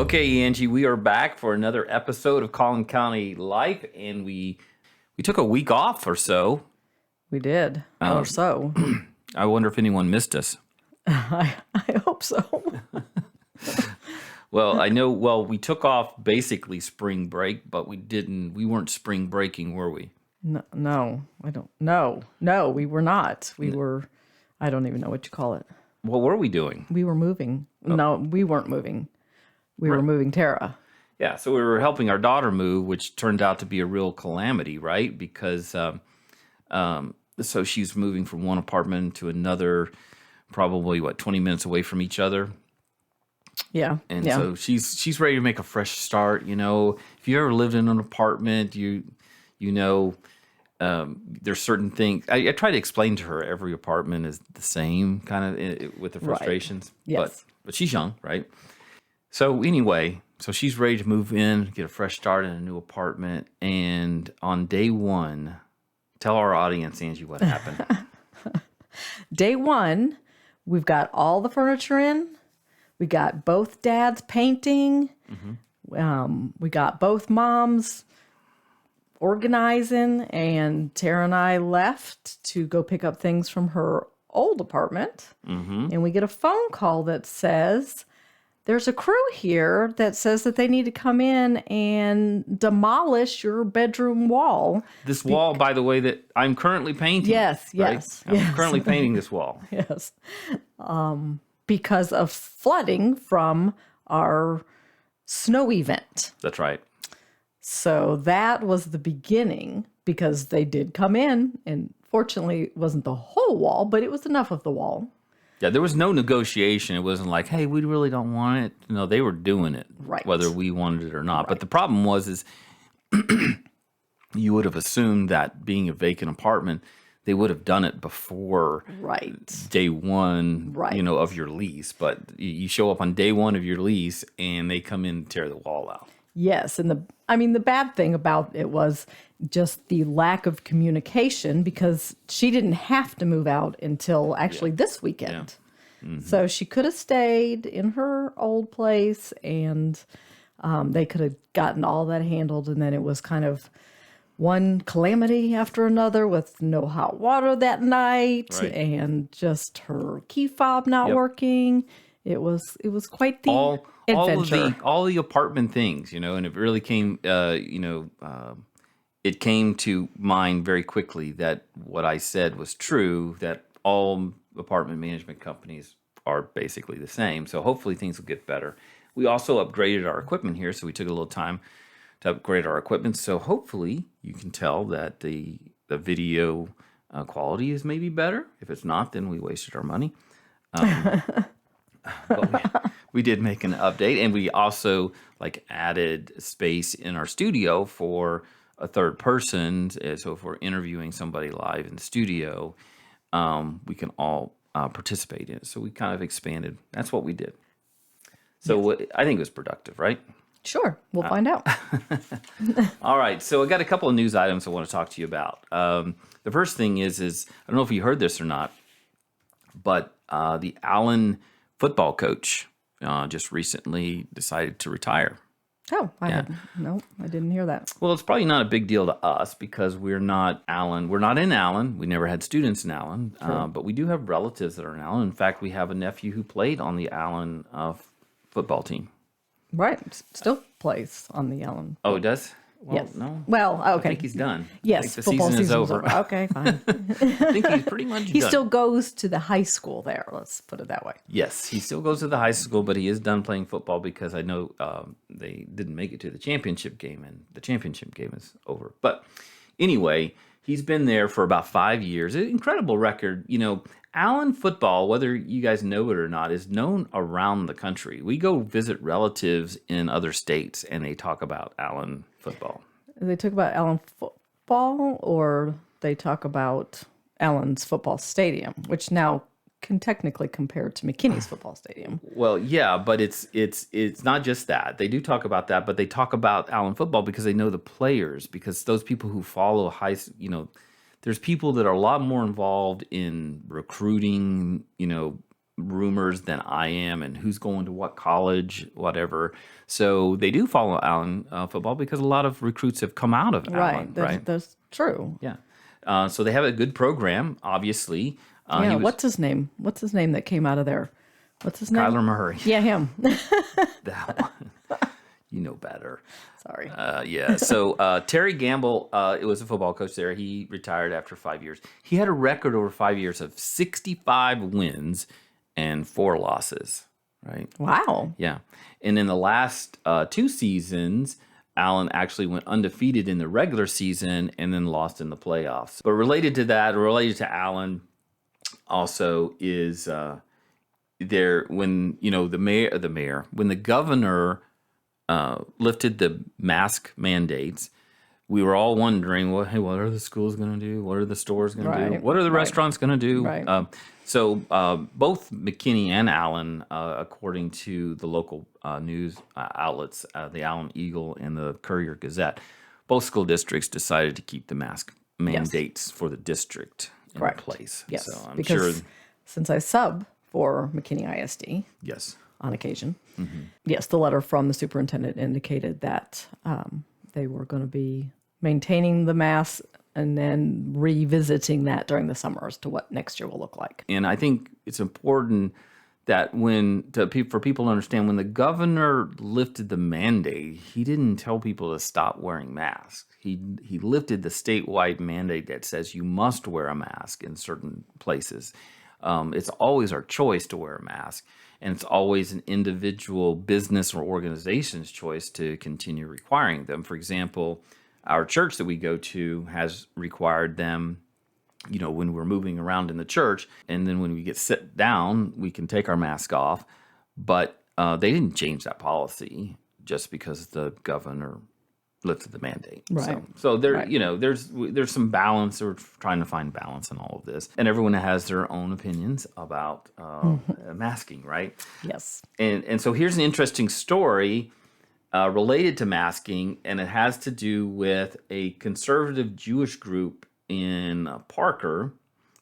Okay, Angie, we are back for another episode of Collin County Life, and we took a week off or so. We did, or so. I wonder if anyone missed us. I hope so. Well, I know. Well, we took off basically spring break, but we didn't. We weren't spring breaking, were we? No, I don't. No, we were not. We were. I don't even know what you call it. What were we doing? We were moving. No, we weren't moving. We were moving Tara. Yeah, so we were helping our daughter move, which turned out to be a real calamity, right? Because so she's moving from one apartment to another, probably 20 minutes away from each other. Yeah, And so she's ready to make a fresh start. You know, if you ever lived in an apartment, you know, there's certain things. I try to explain to her every apartment is the same kind of with the frustrations. Right. Yes. But she's young, right? So anyway, so she's ready to move in, get a fresh start in a new apartment. And on day one, tell our audience, Angie, what happened. Day one, we've got all the furniture in. We got both dads painting. Mm-hmm. We got both moms organizing, and Tara and I left to go pick up things from her old apartment. Mm-hmm. And we get a phone call that says, there's a crew here that says that they need to come in and demolish your bedroom wall. This wall, by the way, that I'm currently painting. Yes. I'm currently painting this wall. Yes. Because of flooding from our snow event. That's right. So that was the beginning, because they did come in, and fortunately it wasn't the whole wall, but it was enough of the wall. Yeah, there was no negotiation. It wasn't like, hey, we really don't want it. No, they were doing it, right, whether we wanted it or not. Right. But the problem is you would have assumed that being a vacant apartment, they would have done it before day one, of your lease. But you show up on day one of your lease, and they come in and tear the wall out. Yes, and the bad thing about it was just the lack of communication, because she didn't have to move out until actually this weekend. Yeah. Mm-hmm. So she could have stayed in her old place, and they could have gotten all that handled, and then it was kind of one calamity after another with no hot water that night, and just her key fob not working. It was quite the adventure. All the apartment things, and it really came, it came to mind very quickly that what I said was true, that all apartment management companies are basically the same. So hopefully things will get better. We also upgraded our equipment here, so we took a little time to upgrade our equipment. So hopefully you can tell that the video quality is maybe better. If it's not, then we wasted our money. But we did make an update, and we also added space in our studio for a third person. So if we're interviewing somebody live in the studio, we can all participate in it. So we kind of expanded. That's what we did. So I think it was productive, right? Sure. We'll find out. All right. So I got a couple of news items I want to talk to you about. The first thing is I don't know if you heard this or not, but the Allen football coach just recently decided to retire. Oh, I didn't hear that. Well, it's probably not a big deal to us because we're not Allen. We're not in Allen. We never had students in Allen, but we do have relatives that are in Allen. In fact, we have a nephew who played on the Allen football team. Right. Still plays on the Allen. Oh, it does? Well, yes. No. Well, okay. I think he's done. Yes, the season is over. Okay, fine. I think he's pretty much He done. still goes to the high school there. Let's put it that way. Yes, he still goes to the high school, but he is done playing football because I know they didn't make it to the championship game, and the championship game is over. But anyway, he's been there for about 5 years. An incredible record. Allen football, whether you guys know it or not, is known around the country. We go visit relatives in other states, and they talk about Allen football. They talk about Allen football, or they talk about Allen's football stadium, which now can technically compare to McKinney's football stadium. Well, yeah, but it's not just that. They do talk about that, but they talk about Allen football because they know the players, because those people who follow there's people that are a lot more involved in recruiting, rumors than I am and who's going to what college, whatever. So they do follow Allen football because a lot of recruits have come out of Allen, right? That's true. Yeah. So they have a good program, obviously. Yeah, what's his name? What's his name that came out of there? What's his name? Kyler Murray. Yeah, him. That one. You know better. Sorry. Yeah. So Terry Gamble, it was a football coach there. He retired after 5 years. He had a record over 5 years of 65 wins and 4 losses. Right. Wow. Yeah. And in the last 2 seasons, Allen actually went undefeated in the regular season and then lost in the playoffs. But related to that, related to Allen, also is there when when the governor lifted the mask mandates, we were all wondering, well, hey, what are the schools going to do? What are the stores going to do? What are the restaurants going to do? Right. So both McKinney and Allen, according to the local news outlets, the Allen Eagle and the Courier Gazette, both school districts decided to keep the mask mandates for the district in place. Yes, so I'm because sure. Since I sub for McKinney ISD, Yes. on occasion, yes, the letter from the superintendent indicated that they were going to be maintaining the mask and then revisiting that during the summer as to what next year will look like. And I think it's important that for people to understand, when the governor lifted the mandate, he didn't tell people to stop wearing masks. He lifted the statewide mandate that says you must wear a mask in certain places. It's always our choice to wear a mask, and it's always an individual business or organization's choice to continue requiring them. For example, our church that we go to has required them, when we're moving around in the church, and then when we get sit down, we can take our mask off. But they didn't change that policy just because the governor lifted the mandate. Right. So there, there's some balance. We're trying to find balance in all of this, and everyone has their own opinions about masking, right? Yes. And so here's an interesting story related to masking, and it has to do with a conservative Jewish group in Parker.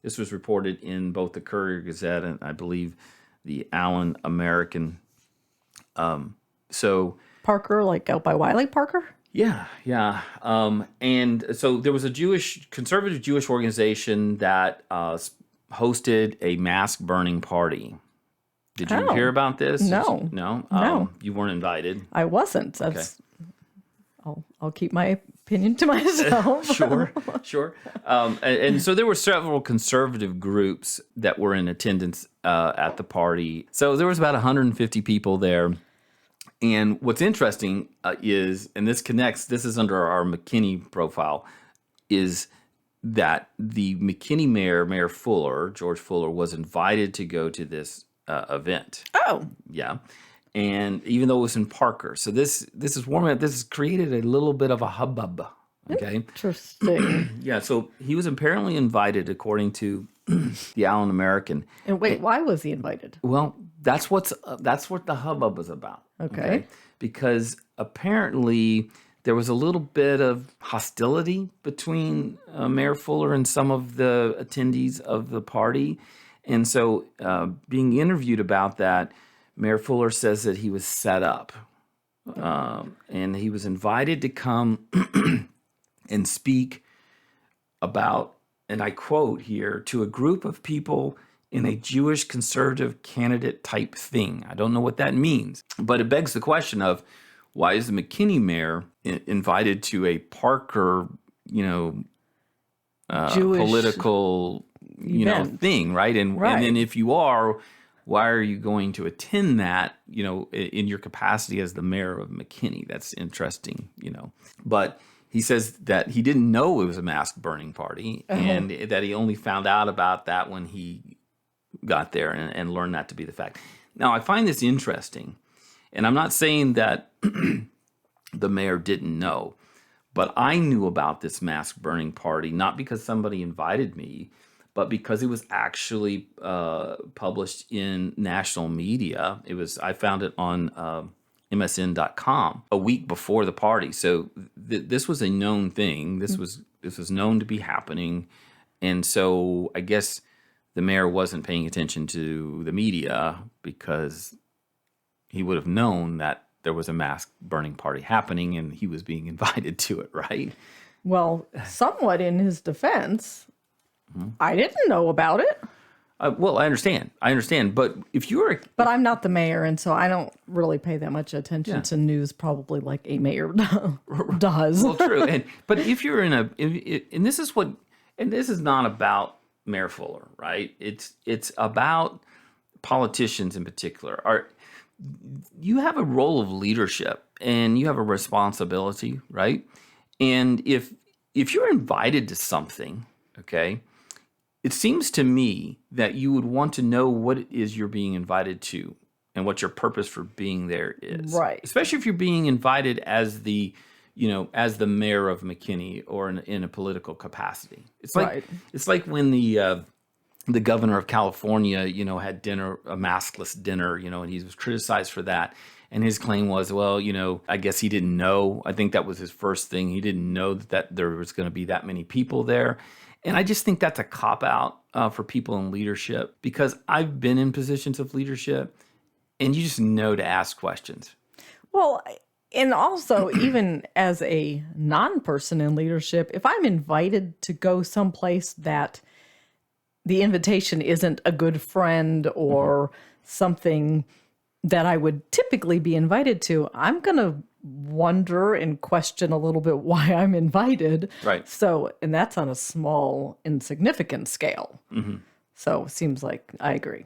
This was reported in both the Courier Gazette and I believe the Allen American. So Parker, like out by Wiley Parker? Yeah. And so there was a conservative Jewish organization that hosted a mask burning party. Did you hear about this? No. No? You weren't invited. I wasn't. That's. I'll keep my opinion to myself. Sure. And so there were several conservative groups that were in attendance at the party. So there was about 150 people there. And what's interesting is, and this is under our McKinney profile, is that the McKinney mayor, Mayor Fuller, George Fuller, was invited to go to this event. Oh. Yeah. And even though it was in Parker. So this has created a little bit of a hubbub. Okay. Interesting. Yeah. So he was apparently invited, according to the Allen American. And wait, why was he invited? Well, that's what the hubbub was about. Okay. Because apparently there was a little bit of hostility between Mayor Fuller and some of the attendees of the party. And so being interviewed about that, Mayor Fuller says that he was set up and he was invited to come and speak about, and I quote here, to a group of people in a Jewish conservative candidate type thing. I don't know what that means, but it begs the question of why is the McKinney mayor invited to a Parker, Jewish political, thing, right? And then if you are, why are you going to attend that, in your capacity as the mayor of McKinney? That's interesting, But he says that he didn't know it was a mask burning party and that he only found out about that when he got there and learned that to be the fact. Now, I find this interesting, and I'm not saying that the mayor didn't know, but I knew about this mask burning party, not because somebody invited me, but because it was actually published in national media. I found it on MSN.com a week before the party. So this was a known thing. This was known to be happening. And so I guess the mayor wasn't paying attention to the media because he would have known that there was a mask burning party happening and he was being invited to it, right? Well, somewhat in his defense, I didn't know about it. Well, I understand. But if you're, But I'm not the mayor, and so I don't really pay that much attention to news, probably like a mayor does. well, true. But if you're in and this is not about Mayor Fuller, right? It's about politicians in particular. You have a role of leadership and you have a responsibility, right? And if you're invited to something, okay, it seems to me that you would want to know what it is you're being invited to and what your purpose for being there is. Right. Especially if you're being invited as the mayor of McKinney or in a political capacity. It's like when the governor of California, had a maskless dinner, and he was criticized for that. And his claim was, well, I guess he didn't know. I think that was his first thing. He didn't know that there was going to be that many people there. And I just think that's a cop-out for people in leadership, because I've been in positions of leadership and you just know to ask questions. Well, and also, even as a non-person in leadership, if I'm invited to go someplace that the invitation isn't a good friend or something that I would typically be invited to, I'm going to wonder and question a little bit why I'm invited. Right. So, and that's on a small, insignificant scale. Mm-hmm. So it seems like I agree.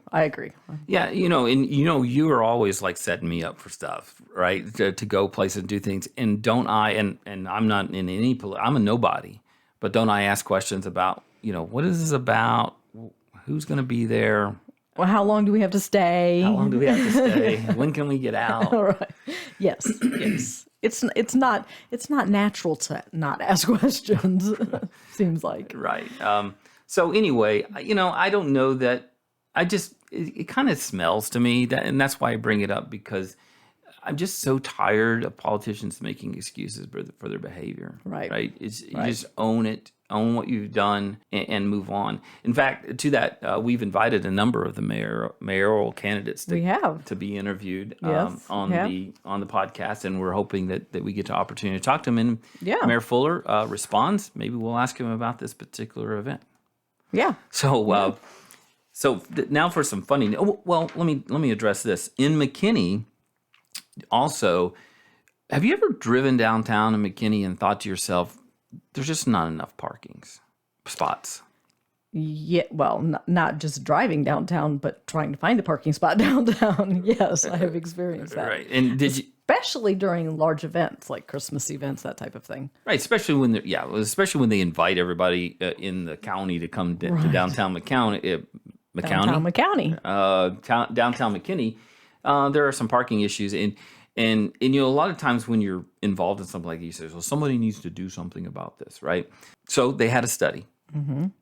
Yeah, you are always like setting me up for stuff, right? To go places and do things. And don't I, and I'm not in any, I'm a nobody, but don't I ask questions about, what is this about? Who's going to be there? Well, how long do we have to stay? When can we get out? All right. Yes. It's not natural to not ask questions. Seems like. Right. So anyway, I don't know that. It kind of smells to me and that's why I bring it up, because I'm just so tired of politicians making excuses for their behavior. Right. Right. You just own it. Own what you've done and move on. In fact, to that, we've invited a number of the mayoral candidates to be interviewed on the podcast, and we're hoping that we get the opportunity to talk to them. And Mayor Fuller responds. Maybe we'll ask him about this particular event. Yeah. So now for some funny. Well, let me address this. In McKinney, also, have you ever driven downtown in McKinney and thought to yourself, there's just not enough parking spots? Yeah, well, not just driving downtown, but trying to find a parking spot downtown. Yes, I have experienced that. Right, and especially during large events like Christmas events, that type of thing. Right, especially when they invite everybody in the county to come to downtown downtown McKinney. There are some parking issues, and a lot of times when you're involved in something like this, you say, well, somebody needs to do something about this, right? So they had a study,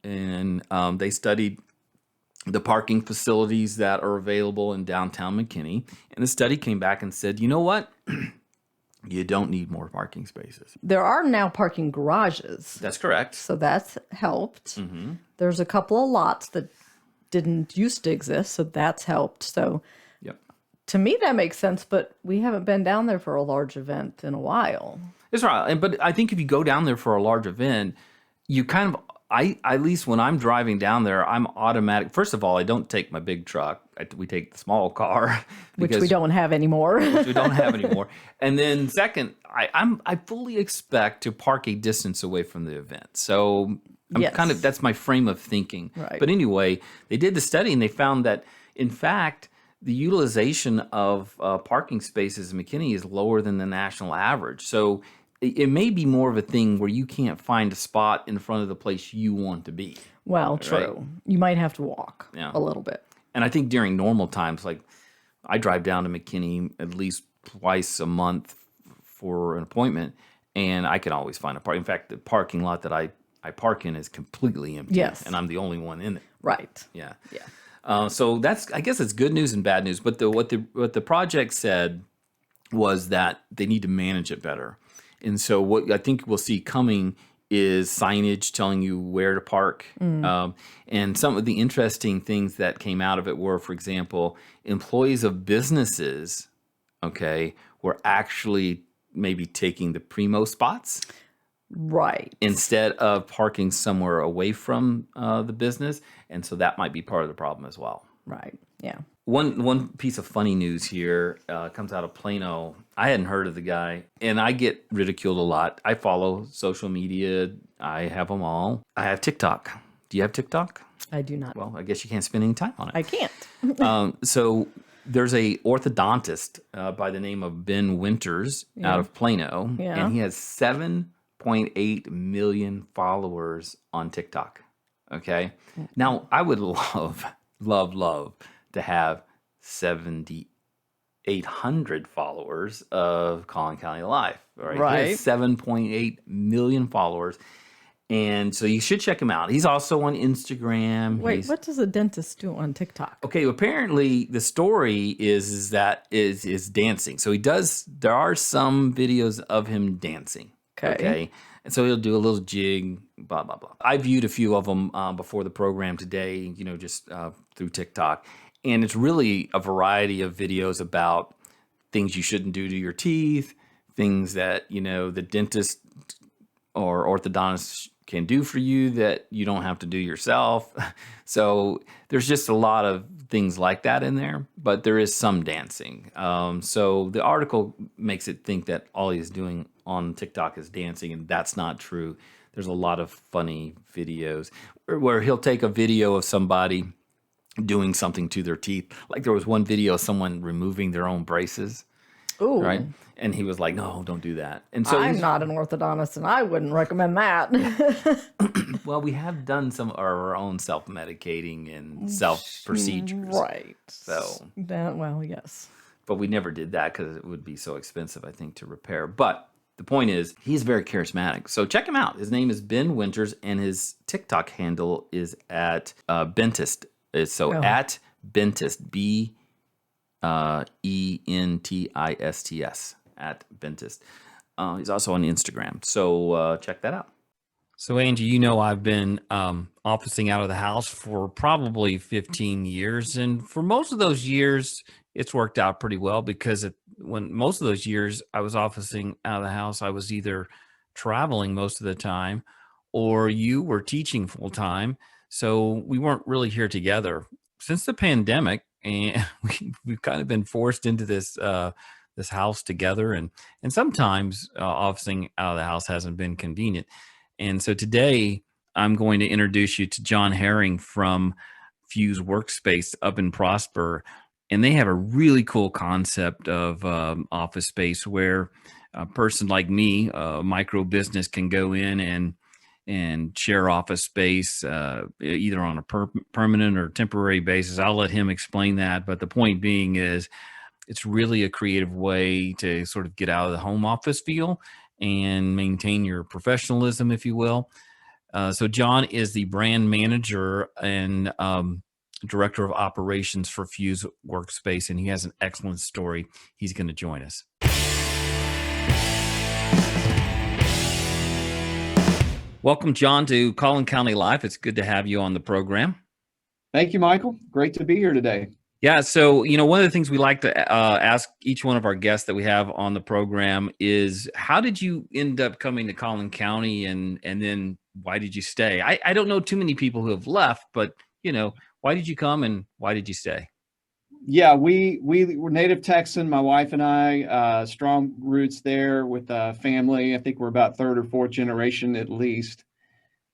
and they studied the parking facilities that are available in downtown McKinney, and the study came back and said, you know what? You don't need more parking spaces. There are now parking garages. That's correct. So that's helped. Mm-hmm. There's a couple of lots that didn't used to exist, so that's helped. So to me, that makes sense, but we haven't been down there for a large event in a while. That's right. But I think if you go down there for a large event, you kind of, at least when I'm driving down there, I'm automatic. First of all, I don't take my big truck. We take the small car. Which we don't have anymore. And then second, I fully expect to park a distance away from the event. So that's my frame of thinking. Right. But anyway, they did the study and they found that, in fact, the utilization of parking spaces in McKinney is lower than the national average. So it may be more of a thing where you can't find a spot in front of the place you want to be. Well, true. Right? You might have to walk a little bit. And I think during normal times, like I drive down to McKinney at least twice a month for an appointment, and I can always find a park. In fact, the parking lot that I park in is completely empty. Yes. And I'm the only one in it. Right. Yeah. So I guess it's good news and bad news. But what the project said was that they need to manage it better. And so what I think we'll see coming is signage telling you where to park. And some of the interesting things that came out of it were, for example, employees of businesses, okay, were actually maybe taking the primo spots Right. instead of parking somewhere away from the business. And so that might be part of the problem as well. Right. Yeah. One piece of funny news here comes out of Plano. I hadn't heard of the guy, and I get ridiculed a lot. I follow social media. I have them all. I have TikTok. Do you have TikTok? I do not. Well, I guess you can't spend any time on it. I can't. So there's a orthodontist by the name of Ben Winters out of Plano, and he has 7.8 million followers on TikTok. Okay. Now, I would love to have 7,800 followers of Collin County Life. Right. He has 7.8 million followers. And so you should check him out. He's also on Instagram. Wait, what does a dentist do on TikTok? Okay, apparently the story is that is dancing. So there are some videos of him dancing. Okay. And so he'll do a little jig, blah, blah, blah. I viewed a few of them before the program today, just through TikTok. And it's really a variety of videos about things you shouldn't do to your teeth, things that, the dentist or orthodontist can do for you that you don't have to do yourself. So there's just a lot of things like that in there, but there is some dancing. So the article makes it think that all he's doing on TikTok is dancing, and that's not true. There's a lot of funny videos where he'll take a video of somebody doing something to their teeth. Like there was one video of someone removing their own braces. Ooh. Right. And he was like, no, don't do that. And so I'm not an orthodontist, and I wouldn't recommend that. Well, we have done some of our own self-medicating and self-procedures. Right. So, well, yes. But we never did that because it would be so expensive, I think, to repair. But the point is, he's very charismatic. So check him out. His name is Ben Winters, and his TikTok handle is at Bentist. So at Bentist, BENTISTS, at Bentist. He's also on Instagram. So check that out. So Angie, I've been officing out of the house for probably 15 years. And for most of those years, it's worked out pretty well because when most of those years I was officing out of the house, I was either traveling most of the time or you were teaching full time. So we weren't really here together. Since the pandemic, and we've kind of been forced into this this house together, and sometimes officing out of the house hasn't been convenient. And so today I'm going to introduce you to John Herring from Fuse Workspace up in Prosper, and they have a really cool concept of office space where a person like me, a micro business, can go in and share office space either on a permanent or temporary basis. I'll let him explain that. But the point being is it's really a creative way to sort of get out of the home office feel and maintain your professionalism, if you will. So John is the brand manager and director of operations for Fuse Workspace, and he has an excellent story. He's going to join us. Welcome, John, to Collin County Life. It's good to have you on the program. Thank you, Michael. Great to be here today. Yeah. So, one of the things we like to ask each one of our guests that we have on the program is, how did you end up coming to Collin County, and then why did you stay? I don't know too many people who have left, but, why did you come and why did you stay? Yeah, we were native Texan, my wife and I, strong roots there with family. I think we're about third or fourth generation at least.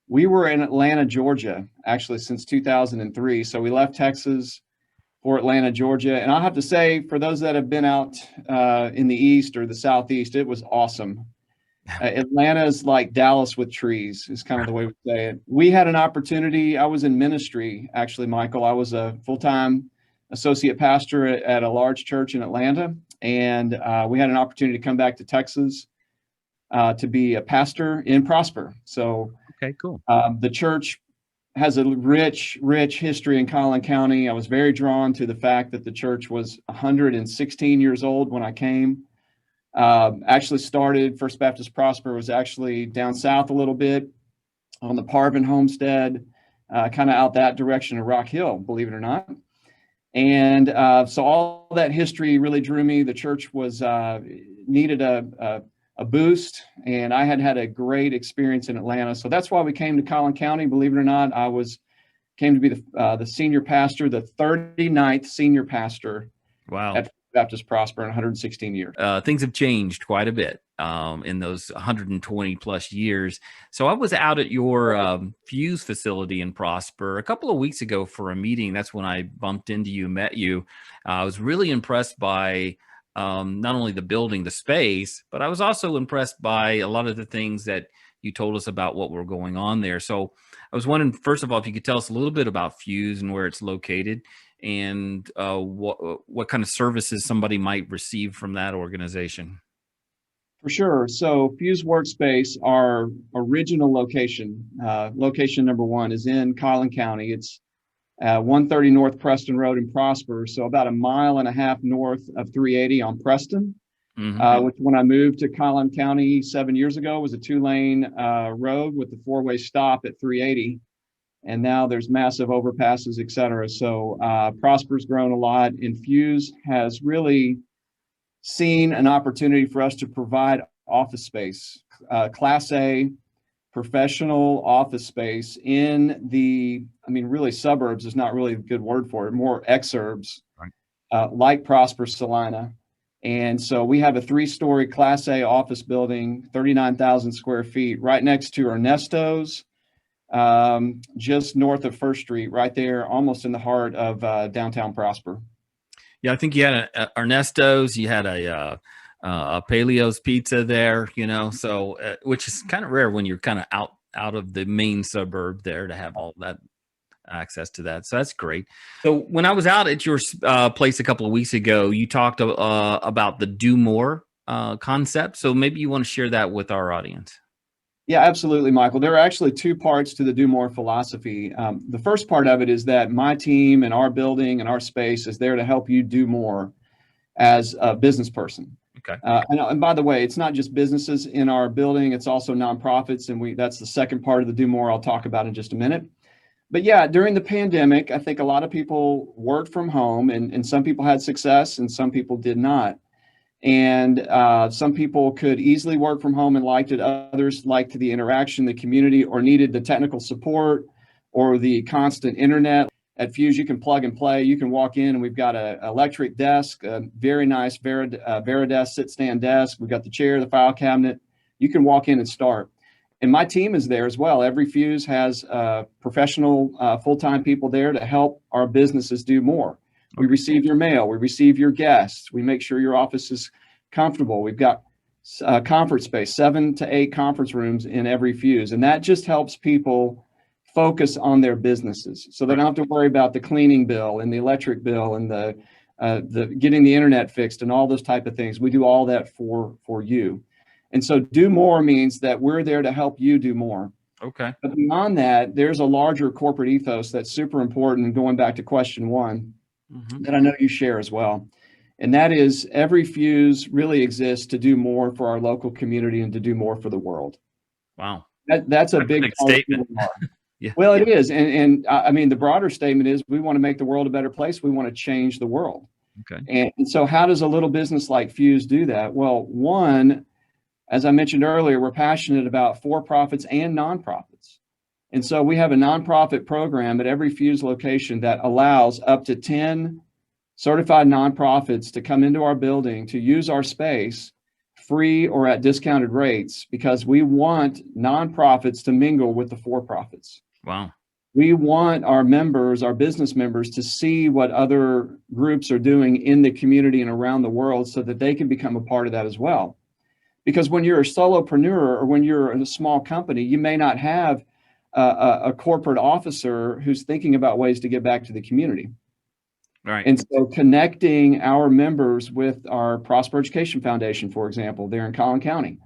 We were in Atlanta, Georgia, actually since 2003. So we left Texas for Atlanta, Georgia. And I'll have to say, for those that have been out in the East or the Southeast, it was awesome. Atlanta is like Dallas with trees, is kind of the way we say it. We had an opportunity. I was in ministry, actually, Michael. I was a full-time associate pastor at a large church in Atlanta. And we had an opportunity to come back to Texas to be a pastor in Prosper. So okay, cool. The church has a rich history in Collin County. I was very drawn to the fact that the church was 116 years old when I came. Actually started First Baptist Prosper was actually down south a little bit on the Parvin Homestead, kind of out that direction of Rock Hill, believe it or not. And so all that history really drew me. The church was needed a boost, and I had a great experience in Atlanta. So that's why we came to Collin County. Believe it or not, came to be the senior pastor, the 39th senior pastor Wow. at Baptist Prosper in 116 years. Things have changed quite a bit in those 120 plus years. So I was out at your Fuse facility in Prosper a couple of weeks ago for a meeting. That's when I bumped into you, met you. I was really impressed by not only the building, the space, but I was also impressed by a lot of the things that you told us about what were going on there. So I was wondering, first of all, if you could tell us a little bit about Fuse and where it's located, and what kind of services somebody might receive from that organization. For sure. So Fuse Workspace, our original location, location number one, is in Collin County. It's 130 North Preston Road in Prosper, so about a mile and a half north of 380 on Preston, which when I moved to Collin County 7 years ago was a 2-lane road with the 4-way stop at 380. And now there's massive overpasses, et cetera. So Prosper's grown a lot, and Fuse has really seen an opportunity for us to provide office space, Class A professional office space in really suburbs is not really a good word for it, more exurbs, right. Like Prosper, Salina. And so we have a 3-story Class A office building, 39,000 square feet, right next to Ernesto's, just north of First Street, right there, almost in the heart of downtown Prosper. Yeah, I think you had a Ernesto's, you had a Paleo's Pizza there, so which is kind of rare when you're kind of out of the main suburb there to have all that access to that. So that's great. So when I was out at your place a couple of weeks ago, you talked about the do more concept. So maybe you want to share that with our audience. Yeah, absolutely, Michael. There are actually 2 parts to the do more philosophy. The first part of it is that my team and our building and our space is there to help you do more as a business person. Okay. And by the way, it's not just businesses in our building, it's also nonprofits. And that's the second part of the do more I'll talk about in just a minute. But yeah, during the pandemic, I think a lot of people worked from home, and some people had success and some people did not. And some people could easily work from home and liked it. Others liked the interaction, the community, or needed the technical support or the constant internet. At Fuse, you can plug and play. You can walk in and we've got an electric desk, a very nice Veridesk sit-stand desk. We've got the chair, the file cabinet. You can walk in and start. And my team is there as well. Every Fuse has professional full-time people there to help our businesses do more. We receive your mail. We receive your guests. We make sure your office is comfortable. We've got conference space, 7 to 8 conference rooms in every Fuse. And that just helps people focus on their businesses. So they don't have to worry about the cleaning bill and the electric bill and the getting the internet fixed and all those type of things. We do all that for you. And so do more means that we're there to help you do more. Okay. But beyond that, there's a larger corporate ethos that's super important. Going back to question 1, that I know you share as well. And that is every Fuse really exists to do more for our local community and to do more for the world. Wow. That's a big statement. Yeah. Well, it is. And I mean, the broader statement is we want to make the world a better place. We want to change the world. Okay. And so how does a little business like Fuse do that? Well, one, as I mentioned earlier, we're passionate about for-profits and nonprofits. And so we have a nonprofit program at every Fuse location that allows up to 10 certified nonprofits to come into our building to use our space free or at discounted rates, because we want nonprofits to mingle with the for-profits. Wow. We want our members, our business members, to see what other groups are doing in the community and around the world so that they can become a part of that as well. Because when you're a solopreneur or when you're in a small company, you may not have a corporate officer who's thinking about ways to give back to the community. Right. And so connecting our members with our Prosper Education Foundation, for example, there in Collin County,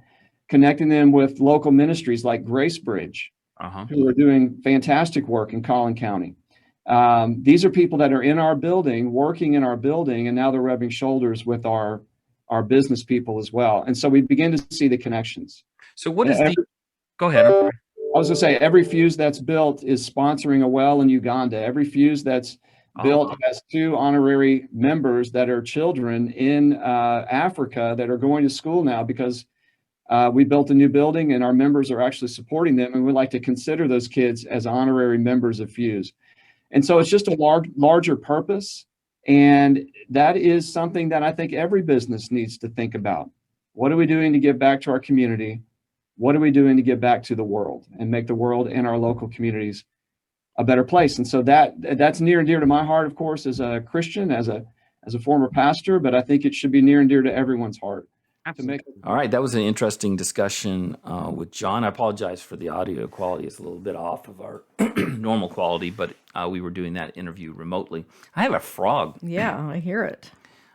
connecting them with local ministries like Grace Bridge, who are doing fantastic work in Collin County. These are people that are in our building, working in our building, and now they're rubbing shoulders with our our business people as well. And so we begin to see the connections. So what is Every- go ahead. I'm sorry. I was going to say, every fuse that's built is sponsoring a well in Uganda. Every fuse that's built has 2 honorary members that are children in Africa that are going to school now because we built a new building and our members are actually supporting them. And we like to consider those kids as honorary members of Fuse. And so it's just a larger purpose. And that is something that I think every business needs to think about. What are we doing to give back to our community? What are we doing to give back to the world and make the world and our local communities a better place? And so that's near and dear to my heart, of course, as a Christian, as a former pastor, but I think it should be near and dear to everyone's heart. All right, that was an interesting discussion with John. I apologize for the audio quality. It's a little bit off of our normal quality, but we were doing that interview remotely. I have a frog. Yeah, I hear it.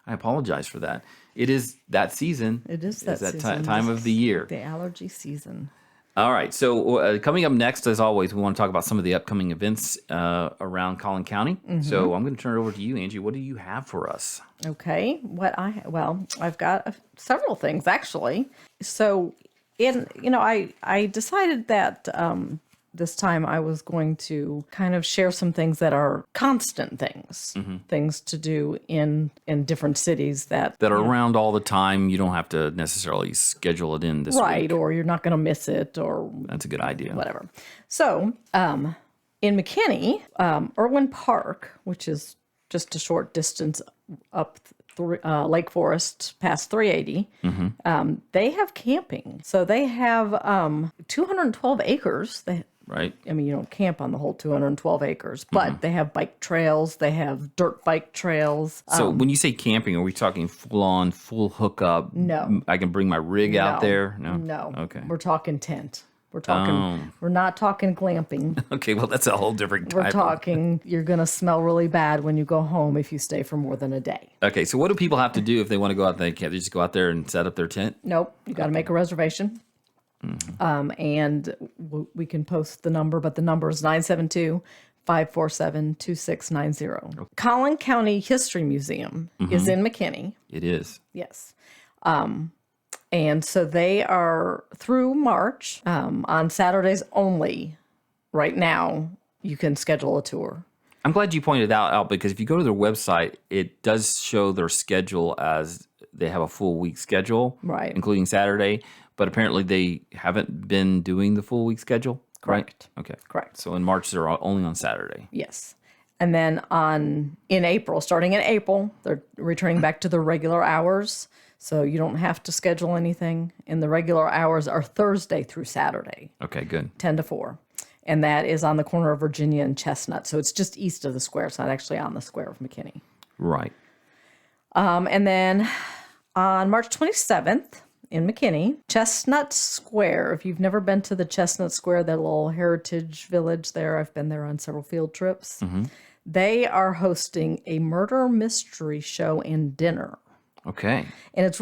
I apologize for that. It is that season. It is that season. Time of the year. The allergy season. All right. So coming up next, as always, we want to talk about some of the upcoming events around Collin County. Mm-hmm. So I'm going to turn it over to you, Angie. What do you have for us? Okay. I've got several things actually. So I decided that this time I was going to kind of share some things that are constant things, things to do in different cities that are around all the time. You don't have to necessarily schedule it in this week. Or you're not going to miss it, or that's a good idea. Whatever. So in McKinney, Irwin Park, which is just a short distance up Lake Forest past 380, they have camping. So they have 212 acres. Right. I mean, you don't camp on the whole 212 acres, but they have bike trails. They have dirt bike trails. So when you say camping, are we talking full hookup? No. I can bring my rig out there? No. Okay. We're talking tent. We're not talking glamping. Okay, well, that's a whole different type. We're talking, you're going to smell really bad when you go home if you stay for more than a day. Okay, so what do people have to do if they want to go out there? Can't they just go out there and set up their tent? Nope. You got to make a reservation. And we can post the number, but the number is 972-547-2690. Okay. Collin County History Museum is in McKinney. It is. Yes. And so they are through March on Saturdays only. Right now, you can schedule a tour. I'm glad you pointed that out because if you go to their website, it does show their schedule as they have a full week schedule, right, including Saturday. But apparently they haven't been doing the full week schedule, correct? Right? Okay, correct. So in March they're only on Saturday. Yes, and then starting in April, they're returning back to the regular hours. So you don't have to schedule anything. And the regular hours are Thursday through Saturday. Okay, good. 10 to 4. And that is on the corner of Virginia and Chestnut. So it's just east of the square. It's not actually on the square of McKinney. Right. And then on March 27th in McKinney, Chestnut Square. If you've never been to the Chestnut Square, that little heritage village there, I've been there on several field trips. They are hosting a murder mystery show and dinner. Okay. And it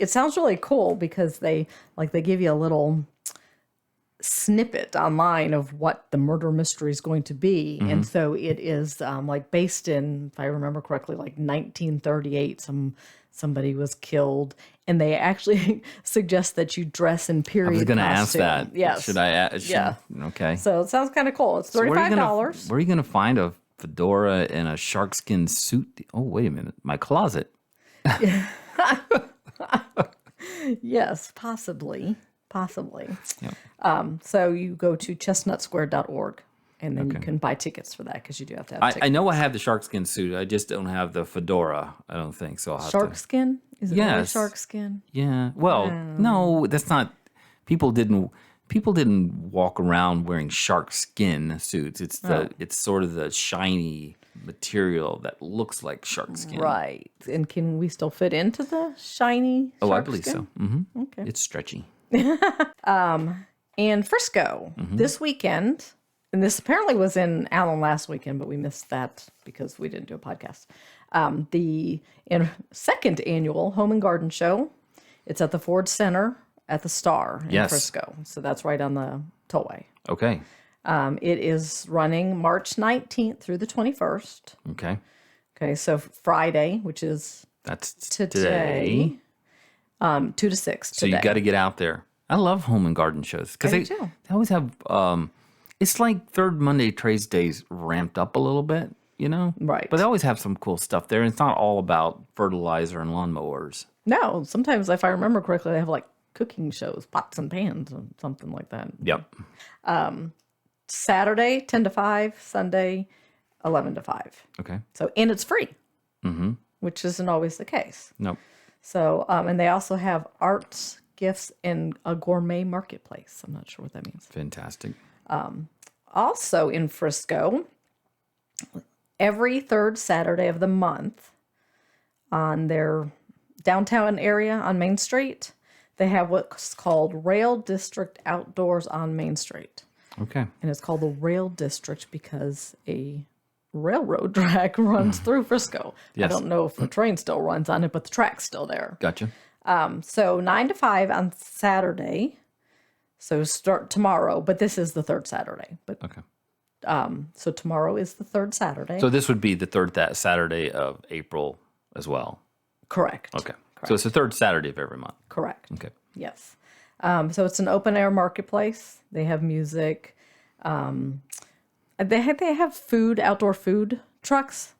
sounds really cool because they give you a little snippet online of what the murder mystery is going to be. And so it is based in, if I remember correctly, 1938, somebody was killed, and they actually suggest that you dress in period costume. I was going to ask that. Yes. Should I ask? Yeah. Okay. So it sounds kind of cool. It's $35. Where are you going to find a fedora and a sharkskin suit? Oh, wait a minute. My closet. Yes, possibly. Yep. So you go to chestnutsquare.org, and then you can buy tickets for that because you do have to have tickets. I know I have the sharkskin suit. I just don't have the fedora. I don't think so. Shark skin? Is it really shark skin? Yeah. Well, no, that's not. People didn't walk around wearing shark skin suits. It's sort of the shiny material that looks like shark skin. Right. And can we still fit into the shiny shark I believe skin? so. Mm-hmm. Okay. It's stretchy. In Frisco this weekend, and this apparently was in Allen last weekend, but we missed that because we didn't do a podcast. The second annual Home and Garden Show. It's at the Ford Center at the Star in Frisco. So that's right on the tollway. Okay. It is running March 19th through the 21st. Okay. Okay, so Friday, which is that's today. 2 to 6 So today. you got to get out there. I love home and garden shows because I they do too. always have. It's like Third Monday Trades Days ramped up a little bit, Right. But they always have some cool stuff there. And it's not all about fertilizer and lawnmowers. No, sometimes if I remember correctly, they have like cooking shows, pots and pans, or something like that. Yep. Saturday, 10 to 5, Sunday, 11 to 5. Okay. So, and it's free, which isn't always the case. Nope. So, and they also have arts, gifts, and a gourmet marketplace. I'm not sure what that means. Fantastic. Also in Frisco, every third Saturday of the month on their downtown area on Main Street, they have what's called Rail District Outdoors on Main Street. Okay. And it's called the Rail District because a railroad track runs through Frisco. Yes. I don't know if the train still runs on it, but the track's still there. Gotcha. So 9 to 5 on Saturday. So start tomorrow, but this is the third Saturday. But Okay. so tomorrow is the third Saturday. So this would be the third Saturday of April as well. Correct. Okay. So it's the third Saturday of every month. Correct. Okay. Yes. So it's an open air marketplace. They have music. They have food, outdoor food trucks.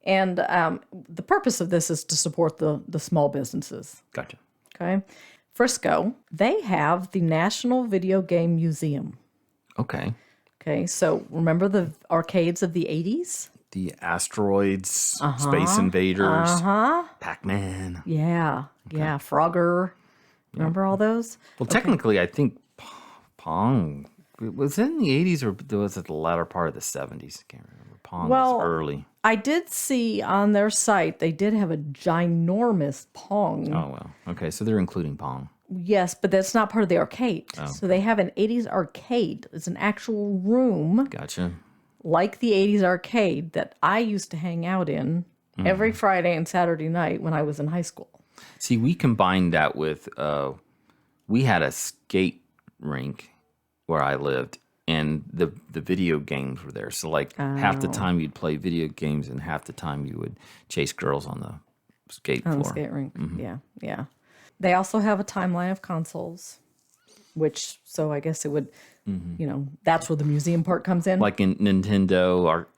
And the purpose of this is to support the small businesses. Gotcha. Okay. Frisco, they have the National Video Game Museum. Okay. Okay. So remember the arcades of the 80s? The asteroids, Space Invaders, Pac-Man. Yeah. Yeah. Frogger. Remember all those? Well, technically, I think Pong was it in the 80s or was it the latter part of the 70s? I can't remember. Pong was early. I did see on their site, they did have a ginormous Pong. Oh, well. Okay, so they're including Pong. Yes, but that's not part of the arcade. So they have an 80s arcade. It's an actual room Gotcha. like the 80s arcade that I used to hang out in every Friday and Saturday night when I was in high school. See, we combined that with, we had a skate rink where I lived, and the video games were there. So, like, half the time you'd play video games, and half the time you would chase girls on the skate On floor. the skate rink. Yeah, yeah. They also have a timeline of consoles, which, so I guess it would, that's where the museum part comes in. Like in Nintendo, or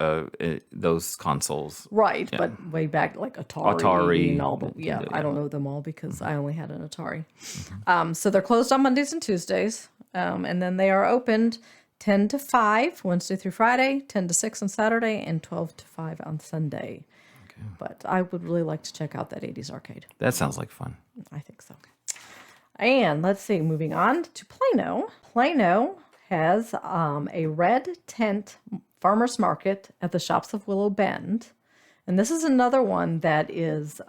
those consoles. Right, but way back, like Atari, and all the, Nintendo, I don't know them all because I only had an Atari. So they're closed on Mondays and Tuesdays, and then they are opened 10 to 5, Wednesday through Friday, 10 to 6 on Saturday, and 12 to 5 on Sunday. Okay. But I would really like to check out that 80s arcade. That sounds like fun. I think so. And let's see, moving on to Plano. Plano has a red tent farmer's market at the Shops of Willow Bend. And this is another one that is,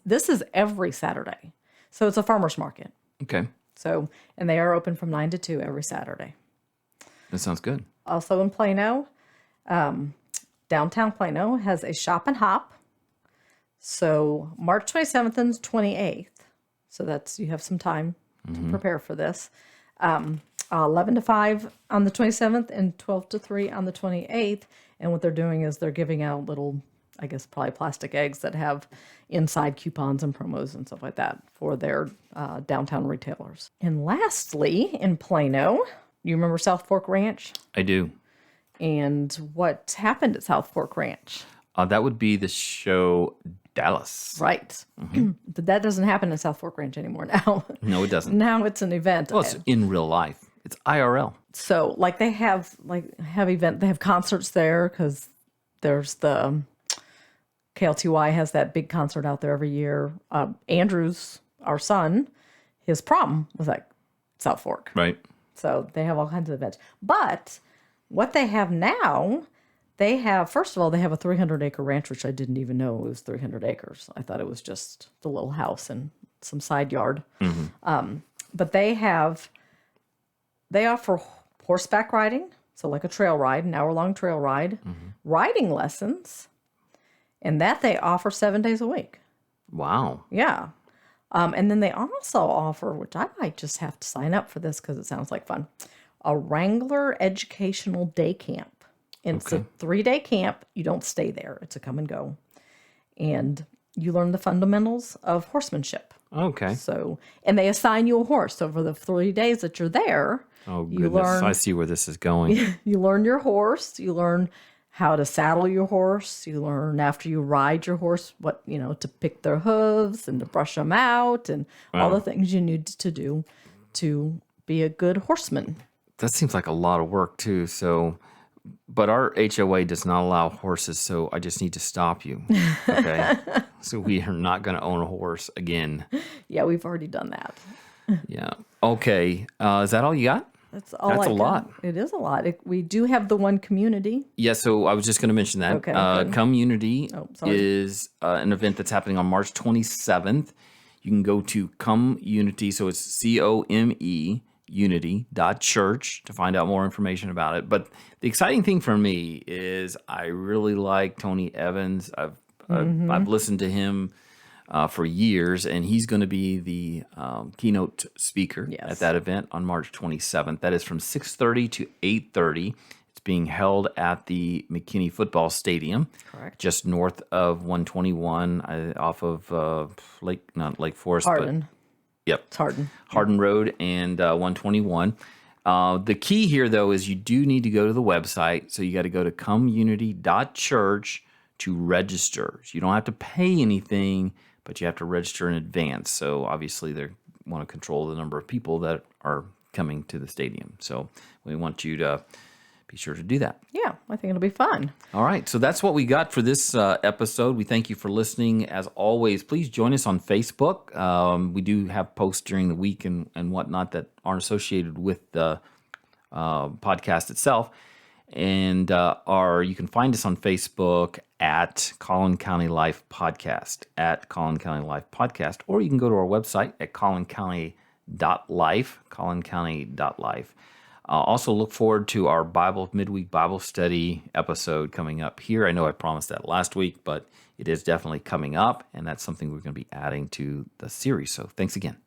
this is every Saturday. So it's a farmer's market. Okay. So, and they are open from 9 to 2 every Saturday. That sounds good. Also in Plano, downtown Plano has a shop and hop. So March 27th and 28th. So that's, you have some time to prepare for this. 11 to 5 on the 27th and 12 to 3 on the 28th. And what they're doing is they're giving out little, I guess, probably plastic eggs that have inside coupons and promos and stuff like that for their downtown retailers. And lastly, in Plano, you remember South Fork Ranch? I do. And what happened at South Fork Ranch? That would be the show Dallas. Right. But that doesn't happen in South Fork Ranch anymore now. No, it doesn't. Now it's an event. Well, it's in real life. It's IRL. So like they have they have concerts there because there's the KLTY has that big concert out there every year. Andrew's, our son, his prom was at South Fork. Right. So they have all kinds of events. But what they have now, they have, first of all, they have a 300-acre ranch, which I didn't even know it was 300 acres. I thought it was just the little house and some side yard. But they offer horseback riding, so like a trail ride, an hour-long trail ride, riding lessons, and that they offer 7 days a week. Wow. Yeah. And then they also offer, which I might just have to sign up for this because it sounds like fun, a Wrangler Educational Day Camp. And it's a 3-day camp. You don't stay there. It's a come and go. And you learn the fundamentals of horsemanship. Okay. So, and they assign you a horse over the 3 days that you're there. Oh, You goodness. learn- I see where this is going. You learn your horse. You learn how to saddle your horse. You learn after you ride your horse what, to pick their hooves and to brush them out and all the things you need to do to be a good horseman. That seems like a lot of work, too. So, but our HOA does not allow horses, so I just need to stop you. Okay. So we are not going to own a horse again. Yeah, we've already done that. Yeah. Okay. Is that all you got? That's all. That's I a lot. It is a lot. We do have the one community. Yeah, so I was just going to mention that. Okay, good. Community sorry. is an event that's happening on March 27th. You can go to Community, so it's COME, unity.church to find out more information about it. But the exciting thing for me is I really like Tony Evans. I've listened to him for years, and he's going to be the keynote speaker at that event on March 27th. That is from 6:30 to 8:30. It's being held at the McKinney Football Stadium, Correct. just north of 121, off of not Lake Forest, Hardin. Yep. It's Hardin. Hardin Road and 121. The key here, though, is you do need to go to the website. So you got to go to comeunity.church to register. So you don't have to pay anything, but you have to register in advance. So obviously they want to control the number of people that are coming to the stadium. So we want you to be sure to do that. Yeah, I think it'll be fun. All right, so that's what we got for this episode. We thank you for listening. As always, please join us on Facebook. We do have posts during the week and whatnot that aren't associated with the podcast itself. And you can find us on Facebook at Collin County Life Podcast, or you can go to our website at collincounty.life. Also look forward to our midweek Bible study episode coming up here. I know I promised that last week, but it is definitely coming up, and that's something we're going to be adding to the series. So thanks again.